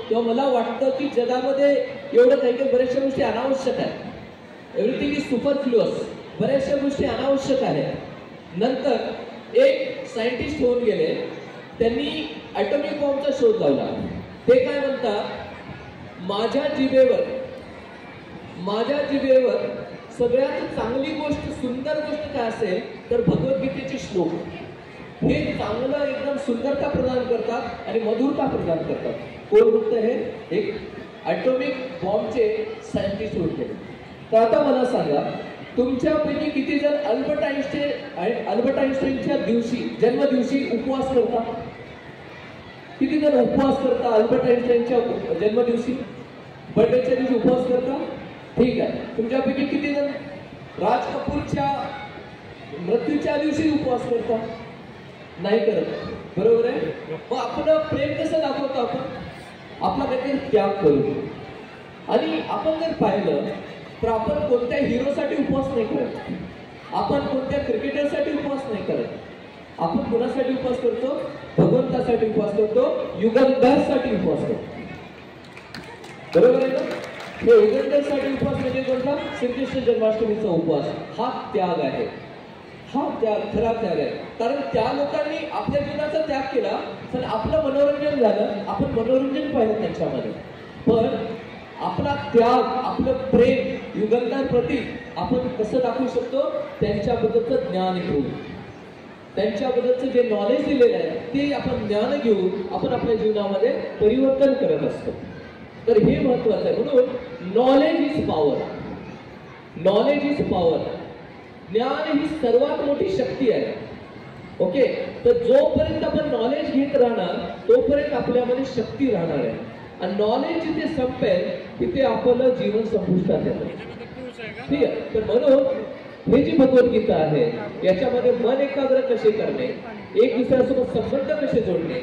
तेव्हा मला वाटतं की जगामध्ये एवढं काही काही बऱ्याचशा गोष्टी अनावश्यक आहेत. Everything is superfluous. बऱ्याचशा गोष्टी अनावश्यक आहेत. नंतर एक सायंटिस्ट होऊन गेले, त्यांनी ॲटॉमिक बॉम्बचा शोध लावला. ते काय म्हणतात, माझ्या जिभेवर सगळ्यात चांगली गोष्ट, सुंदर गोष्ट काय असेल तर भगवद्गीतेचे श्लोक. हे चांगलं एकदम सुंदरता प्रदान करतात आणि मधुरता प्रदान करतात. कोण म्हणतं हे? एक ॲटॉमिक बॉम्बचे सायंटिस्ट होते. तर आता मला सांगा, तुमच्यापैकी किती जण अल्बर्ट आइन्स्टाईनच्या दिवशी, जन्मदिवशी उपवास करतात? किती जण उपवास करता अल्बर्ट आइन्स्टाईनच्या जन्मदिवशी, बर्थडेच्या दिवशी उपवास करता? ठीक आहे. तुमच्यापैकी किती जण राज कपूरच्या मृत्यूच्या दिवशी उपवास करता? नाही करत. बरोबर आहे. मग आपलं प्रेम कसं दाखवतो? आपला काहीतरी त्याग करू. आणि आपण जर पाहिलं तर आपण कोणत्या हिरोसाठी उपवास नाही करत, आपण कोणत्या क्रिकेटरसाठी उपवास नाही करत. आपण कोणासाठी उपवास करतो? भगवंतासाठी उपवास करतो, युगंधरसाठी उपवास करतो. बरोबर आहे ना? हे युगंधरसाठी उपवास म्हणजे कोणता? श्रीकृष्ण जन्माष्टमीचा उपवास. हा त्याग आहे. हा त्याग, खरा त्याग आहे. कारण त्या लोकांनी आपल्या जीवनाचा त्याग केला, तर आपलं मनोरंजन झालं, आपण मनोरंजन पाहिलं त्यांच्यामध्ये. पण आपला त्याग, आपलं प्रेम युगंधर प्रती आपण कसं दाखवू शकतो? त्यांच्याबद्दलचं ज्ञान घेऊन, त्यांच्याबद्दलचं जे नॉलेज दिलेलं आहे ते आपण ज्ञान घेऊन आपण आपल्या जीवनामध्ये परिवर्तन करत असतो. तर हे महत्वाचं आहे. म्हणून knowledge is power. Knowledge is power. ज्ञान ही सर्वात मोठी शक्ती आहे. ओके. तर जोपर्यंत आपण नॉलेज घेत राहणार तोपर्यंत आपल्यामध्ये शक्ती राहणार आहे. आणि नॉलेज जिथे संपेल तिथे आपलं जीवन संपुष्टात येतं. ठीक आहे. तर म्हणून हे जी भगवद्गीता आहे याच्यामध्ये मन एकाग्र कसे करणे, एक दुसऱ्यासोबत संबंध कसे जोडणे,